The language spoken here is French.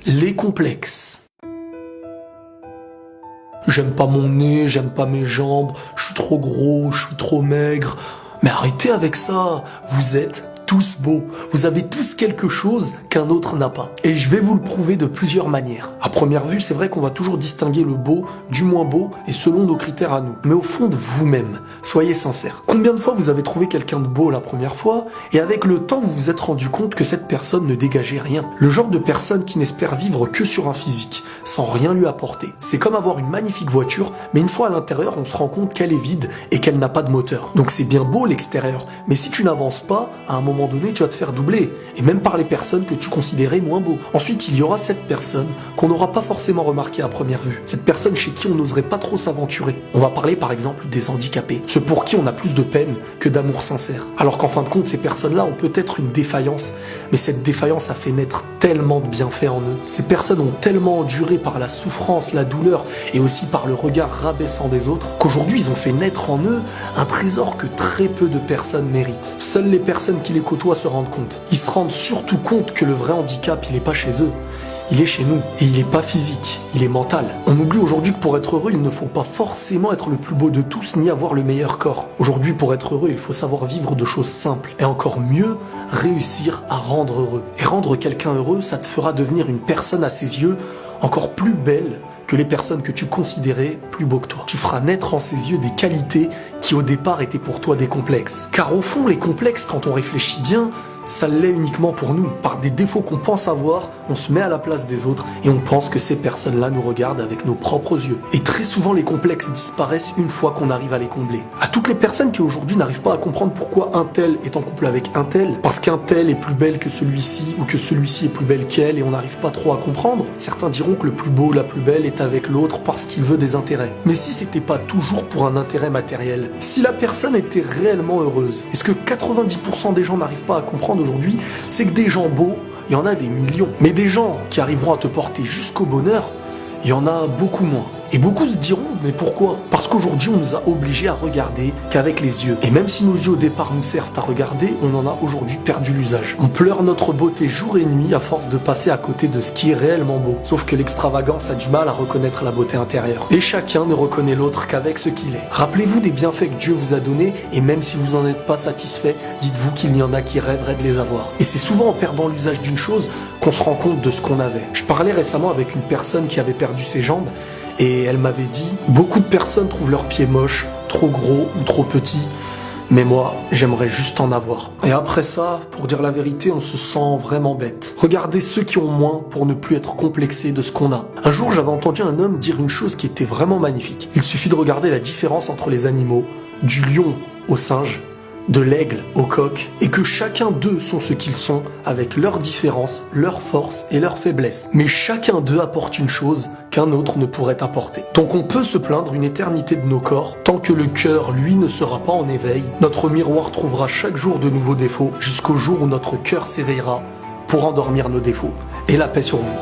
Les complexes. J'aime pas mon nez, j'aime pas mes jambes, je suis trop gros, je suis trop maigre. Mais arrêtez avec ça, vous êtes tous beaux. Vous avez tous quelque chose qu'un autre n'a pas. Et je vais vous le prouver de plusieurs manières. À première vue, c'est vrai qu'on va toujours distinguer le beau du moins beau et selon nos critères à nous. Mais au fond de vous-même, soyez sincères. Combien de fois vous avez trouvé quelqu'un de beau la première fois et avec le temps vous vous êtes rendu compte que cette personne ne dégageait rien? Le genre de personne qui n'espère vivre que sur un physique, sans rien lui apporter. C'est comme avoir une magnifique voiture, mais une fois à l'intérieur, on se rend compte qu'elle est vide et qu'elle n'a pas de moteur. Donc c'est bien beau l'extérieur, mais si tu n'avances pas, à un moment donné, tu vas te faire doubler, et même par les personnes que tu considérais moins beaux. Ensuite, il y aura cette personne qu'on n'aura pas forcément remarquée à première vue. Cette personne chez qui on n'oserait pas trop s'aventurer. On va parler par exemple des handicapés, ceux pour qui on a plus de peine que d'amour sincère. Alors qu'en fin de compte, ces personnes-là ont peut-être une défaillance, mais cette défaillance a fait naître tellement de bienfaits en eux. Ces personnes ont tellement enduré par la souffrance, la douleur, et aussi par le regard rabaissant des autres, qu'aujourd'hui ils ont fait naître en eux un trésor que très peu de personnes méritent. Seules les personnes qui les côtoient se rendent compte. Ils se rendent surtout compte que le vrai handicap, il n'est pas chez eux. Il est chez nous. Et il n'est pas physique, il est mental. On oublie aujourd'hui que pour être heureux, il ne faut pas forcément être le plus beau de tous, ni avoir le meilleur corps. Aujourd'hui, pour être heureux, il faut savoir vivre de choses simples. Et encore mieux, réussir à rendre heureux. Et rendre quelqu'un heureux, ça te fera devenir une personne à ses yeux encore plus belle que les personnes que tu considérais plus beaux que toi. Tu feras naître en ses yeux des qualités qui au départ étaient pour toi des complexes. Car au fond, les complexes, quand on réfléchit bien, ça l'est uniquement pour nous. Par des défauts qu'on pense avoir, on se met à la place des autres et on pense que ces personnes-là nous regardent avec nos propres yeux. Et très souvent, les complexes disparaissent une fois qu'on arrive à les combler. À toutes les personnes qui aujourd'hui n'arrivent pas à comprendre pourquoi un tel est en couple avec un tel, parce qu'un tel est plus belle que celui-ci ou que celui-ci est plus belle qu'elle et on n'arrive pas trop à comprendre, certains diront que le plus beau, la plus belle est avec l'autre parce qu'il veut des intérêts. Mais si c'était pas toujours pour un intérêt matériel, si la personne était réellement heureuse, est-ce que 90% des gens n'arrivent pas à comprendre aujourd'hui, c'est que des gens beaux, il y en a des millions. Mais des gens qui arriveront à te porter jusqu'au bonheur, il y en a beaucoup moins. Et beaucoup se diront, mais pourquoi? Parce qu'aujourd'hui, on nous a obligés à regarder qu'avec les yeux. Et même si nos yeux au départ nous servent à regarder, on en a aujourd'hui perdu l'usage. On pleure notre beauté jour et nuit à force de passer à côté de ce qui est réellement beau. Sauf que l'extravagance a du mal à reconnaître la beauté intérieure. Et chacun ne reconnaît l'autre qu'avec ce qu'il est. Rappelez-vous des bienfaits que Dieu vous a donnés, et même si vous n'en êtes pas satisfait, dites-vous qu'il y en a qui rêveraient de les avoir. Et c'est souvent en perdant l'usage d'une chose qu'on se rend compte de ce qu'on avait. Je parlais récemment avec une personne qui avait perdu ses jambes, et elle m'avait dit, beaucoup de personnes trouvent leurs pieds moches, trop gros ou trop petits, mais moi, j'aimerais juste en avoir. Et après ça, pour dire la vérité, on se sent vraiment bête. Regardez ceux qui ont moins pour ne plus être complexés de ce qu'on a. Un jour, j'avais entendu un homme dire une chose qui était vraiment magnifique. Il suffit de regarder la différence entre les animaux, du lion au singe, de l'aigle au coq, et que chacun d'eux sont ce qu'ils sont, avec leurs différences, leurs forces et leurs faiblesses. Mais chacun d'eux apporte une chose qu'un autre ne pourrait apporter. Donc on peut se plaindre une éternité de nos corps, tant que le cœur, lui, ne sera pas en éveil. Notre miroir trouvera chaque jour de nouveaux défauts, jusqu'au jour où notre cœur s'éveillera pour endormir nos défauts. Et la paix sur vous.